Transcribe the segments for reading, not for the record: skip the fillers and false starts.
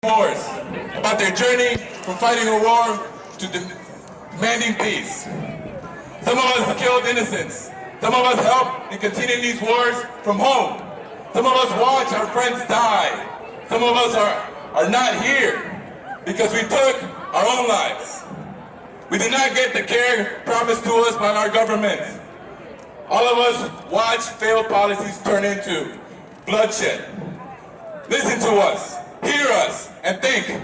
wars, about their journey from fighting a war to demanding peace. Some of us killed innocents. Some of us helped in continuing these wars from home. Some of us watch our friends die. Some of us are not here because we took our own lives. We did not get the care promised to us by our government. All of us watch failed policies turn into bloodshed. Listen to us, hear us, and think,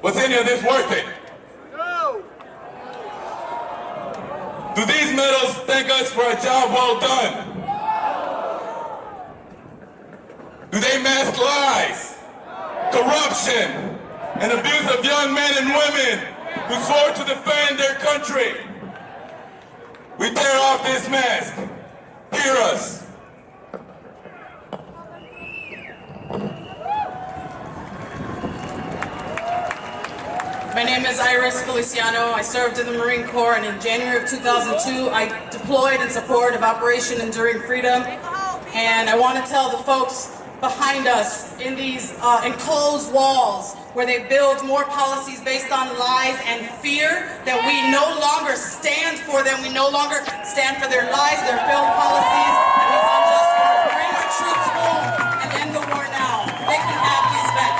was any of this worth it? No! Do these medals thank us for a job well done? Do they mask lies, corruption, and abuse of young men and women who swore to defend their country? We tear off this mask. Hear us. My name is Iris Feliciano. I served in the Marine Corps, and in January of 2002, I deployed in support of Operation Enduring Freedom. And I want to tell the folks behind us in these enclosed walls where they build more policies based on lies and fear that we no longer stand for them. We no longer stand for their lies, their failed policies, and these unjust wars. Bring our troops home and end the war now. They can have these back.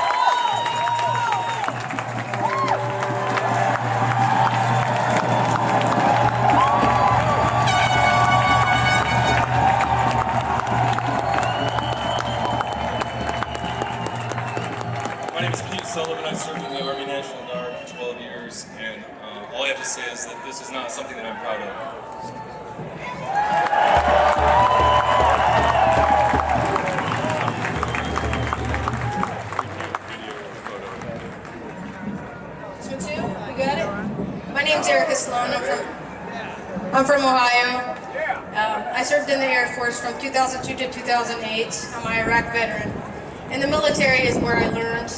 I've served in the Army National Guard for 12 years, and all I have to say is that this is not something that I'm proud of. This one too? You got it? My name's Erica Sloan. I'm from Ohio. I served in the Air Force from 2002 to 2008. I'm an Iraq veteran. And the military is where I learned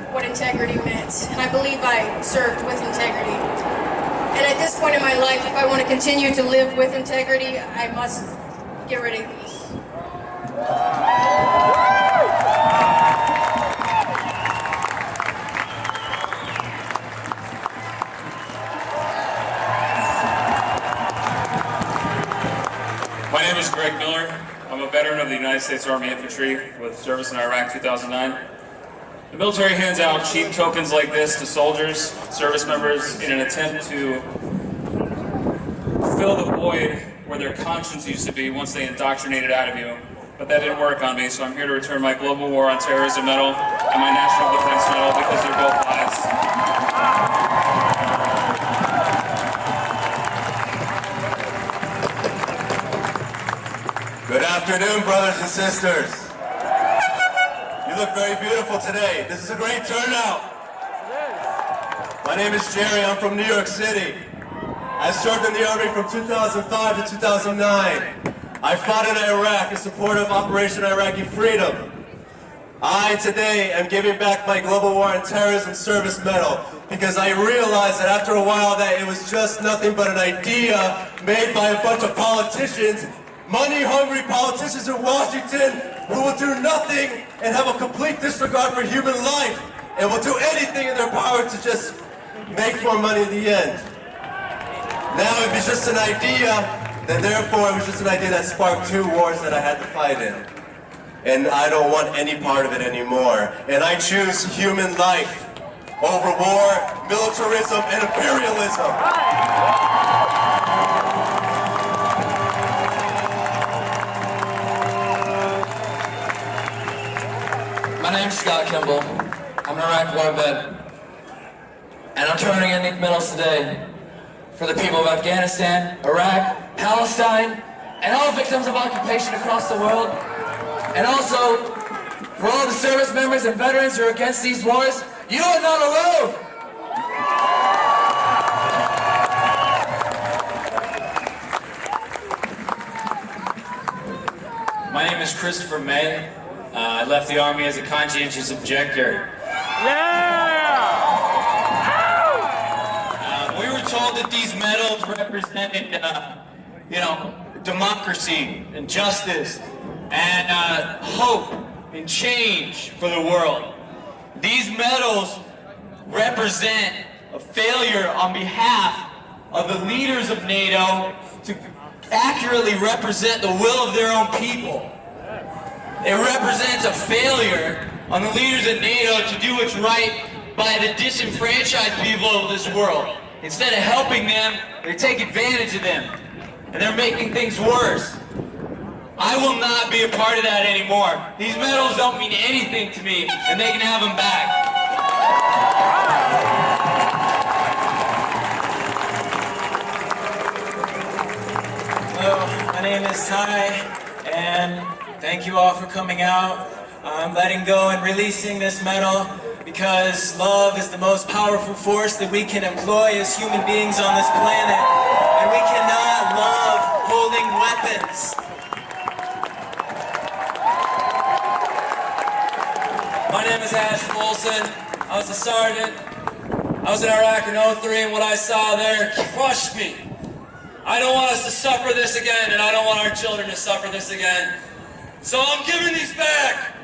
what integrity meant, and I believe I served with integrity. And at this point in my life, if I want to continue to live with integrity, I must get rid of these. My name is Greg Miller. I'm a veteran of the United States Army Infantry with service in Iraq 2009. The military hands out cheap tokens like this to soldiers, service members, in an attempt to fill the void where their conscience used to be once they indoctrinated out of you. But that didn't work on me, so I'm here to return my Global War on Terrorism medal and my National Defense medal because they're both lies. Good afternoon, brothers and sisters. You look very beautiful today. This is a great turnout. My name is Jerry. I'm from New York City. I served in the Army from 2005 to 2009. I fought in Iraq in support of Operation Iraqi Freedom. I today am giving back my Global War on Terrorism Service Medal because I realized that after a while that it was just nothing but an idea made by a bunch of politicians, money-hungry politicians in Washington who will do nothing and have a complete disregard for human life and will do anything in their power to just make more money in the end. Now if it's just an idea, then therefore it was just an idea that sparked two wars that I had to fight in. And I don't want any part of it anymore. And I choose human life over war, militarism, and imperialism. My name's Scott Kimball. I'm an Iraq war vet, and I'm turning in these medals today for the people of Afghanistan, Iraq, Palestine, and all victims of occupation across the world, and also for all the service members and veterans who are against these wars. You are not alone! My name is Christopher May. I left the Army as a conscientious objector. We were told that these medals represented, democracy and justice and hope and change for the world. These medals represent a failure on behalf of the leaders of NATO to accurately represent the will of their own people. It represents a failure on the leaders of NATO to do what's right by the disenfranchised people of this world. Instead of helping them, they take advantage of them, and they're making things worse. I will not be a part of that anymore. These medals don't mean anything to me, and they can have them back. Hello, my name is Ty, and thank you all for coming out. I'm letting go and releasing this medal because love is the most powerful force that we can employ as human beings on this planet, and we cannot love holding weapons. My name is Ash Folson. I was a sergeant. I was in Iraq in '03, and what I saw there crushed me. I don't want us to suffer this again, and I don't want our children to suffer this again. So I'm giving these back.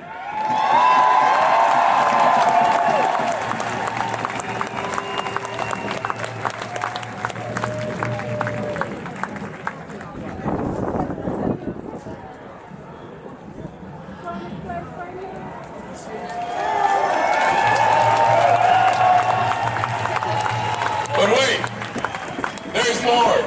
But wait, there's more.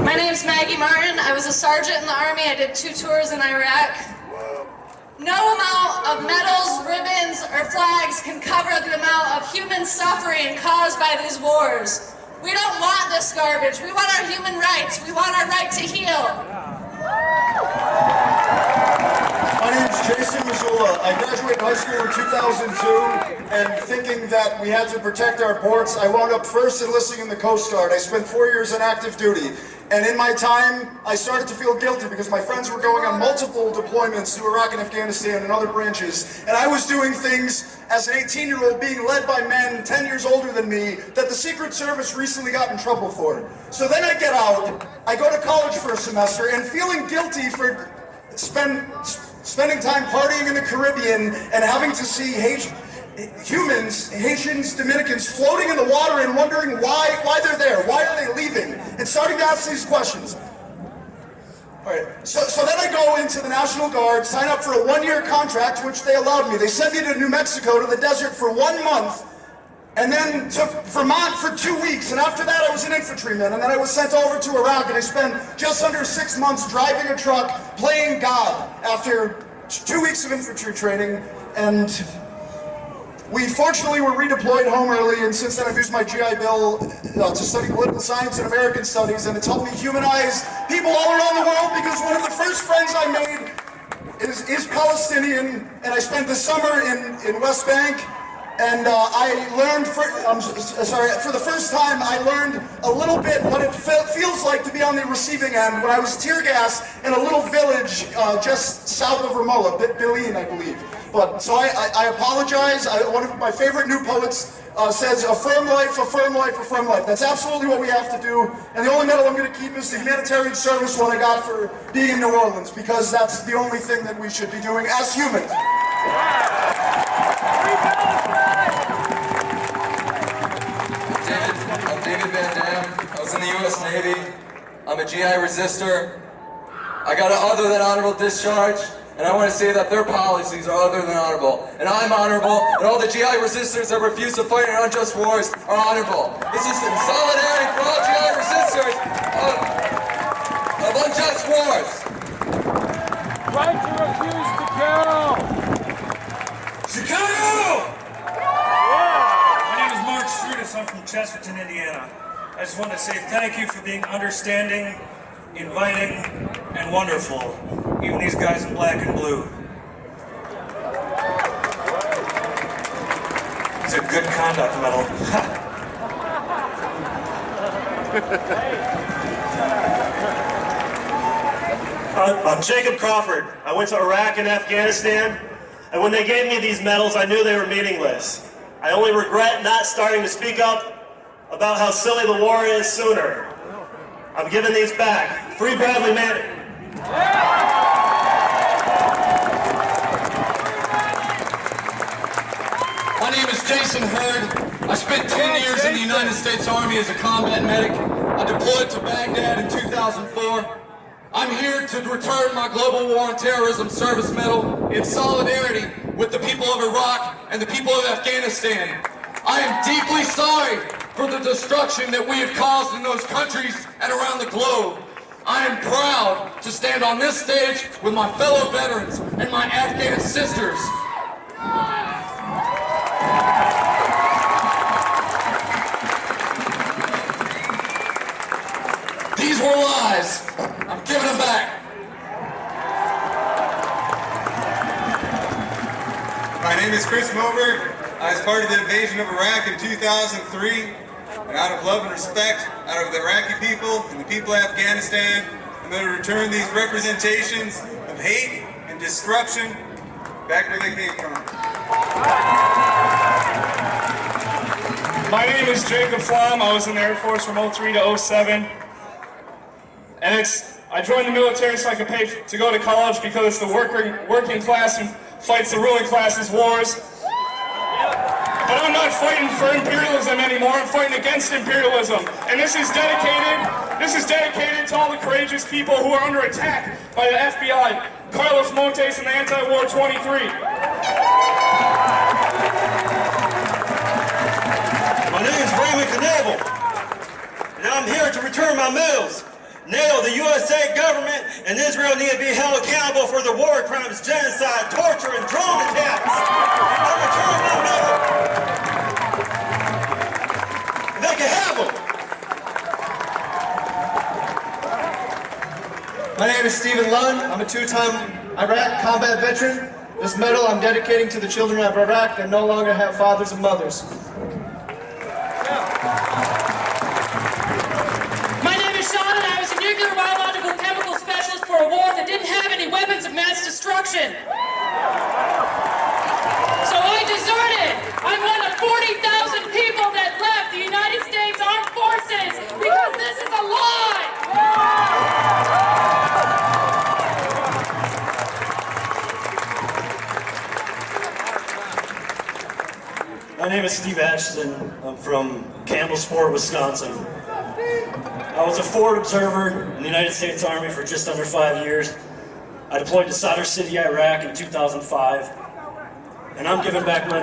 My name's Maggie Martin. I was a sergeant in the Army. I did 2 tours in Iraq. No amount of medals, ribbons, or flags can cover the amount of human suffering caused by these wars. We don't want this garbage. We want our human rights. We want our right to heal. My name's Jason Missoula. I graduated high school in 2002, and thinking that we had to protect our ports, I wound up first enlisting in the Coast Guard. I spent 4 years in active duty, and in my time, I started to feel guilty because my friends were going on multiple deployments to Iraq and Afghanistan and other branches, and I was doing things as an 18-year-old being led by men 10 years older than me that the Secret Service recently got in trouble for. So then I get out, I go to college for a semester, and feeling guilty for spending time partying in the Caribbean and having to see humans, Haitians, Dominicans, floating in the water and wondering why they're there, why are they leaving, and starting to ask these questions. All right, so then I go into the National Guard, sign up for a 1-year contract, which they allowed me. They sent me to New Mexico, to the desert for 1 month, and then to Vermont for 2 weeks, and after that I was an infantryman, and then I was sent over to Iraq, and I spent just under 6 months driving a truck, playing God, after 2 weeks of infantry training, and we fortunately were redeployed home early, and since then I've used my GI Bill to study political science and American studies, and it's helped me humanize people all around the world, because one of the first friends I made is Palestinian, and I spent the summer in West Bank, and I learned, for the first time, I learned a little bit what it feels like to be on the receiving end when I was tear gassed in a little village just south of Ramallah, Bilin, I believe. But so I apologize. One of my favorite new poets says, "Affirm life, affirm life, affirm life." That's absolutely what we have to do. And the only medal I'm going to keep is the humanitarian service one I got for being in New Orleans, because that's the only thing that we should be doing as humans. I'm David Van Dam. I was in the U.S. Navy. I'm a GI resistor. I got an other than honorable discharge, and I want to say that their policies are other than honorable. And I'm honorable, and all the GI resistors that refuse to fight in unjust wars are honorable. This is in solidarity for all GI resistors of unjust wars. Right to refuse to kill! Chicago! Yeah. My name is Mark Strudis. I'm from Chesterton, Indiana. I just want to say thank you for being understanding, inviting, and wonderful. Even these guys in black and blue. It's a good conduct medal. I'm Jacob Crawford. I went to Iraq and Afghanistan, and when they gave me these medals, I knew they were meaningless. I only regret not starting to speak up about how silly the war is sooner. I'm giving these back. Free Bradley Manning. My name is Jason Hurd. I spent 10 years in the United States Army as a combat medic. I deployed to Baghdad in 2004. I'm here to return my Global War on Terrorism Service Medal in solidarity with the people of Iraq and the people of Afghanistan. I am deeply sorry for the destruction that we have caused in those countries and around the globe. I am proud to stand on this stage with my fellow veterans and my Afghan sisters. These were lies. I'm giving them back. My name is Chris Moberg. I was part of the invasion of Iraq in 2003. And out of love and respect, out of the Iraqi people and the people of Afghanistan, I'm going to return these representations of hate and destruction back where they came from. My name is Jacob Flom. I was in the Air Force from 03 to 07. And I joined the military so I could pay to go to college because it's the working class who fights the ruling class's wars. But I'm not fighting for imperialism anymore. I'm fighting against imperialism. And this is dedicated to all the courageous people who are under attack by the FBI, Carlos Montes and the Anti-War 23. My name is Raymond Knavel, and I'm here to return my medals. NATO, the USA government, and Israel need to be held accountable for the war crimes, genocide, torture, and drone attacks. I return my medal. They can have them. My name is Stephen Lund. I'm a two-time Iraq combat veteran. This medal I'm dedicating to the children of Iraq that no longer have fathers and mothers. Nuclear, biological, chemical specialist for a war that didn't have any weapons of mass destruction. So I deserted. I'm one of 40,000 people that left the United States Armed Forces because this is a lie. My name is Steve Ashton. I'm from Campbellsport, Wisconsin. I was a forward observer in the United States Army for just under 5 years. I deployed to Sadr City, Iraq in 2005, and I'm giving back my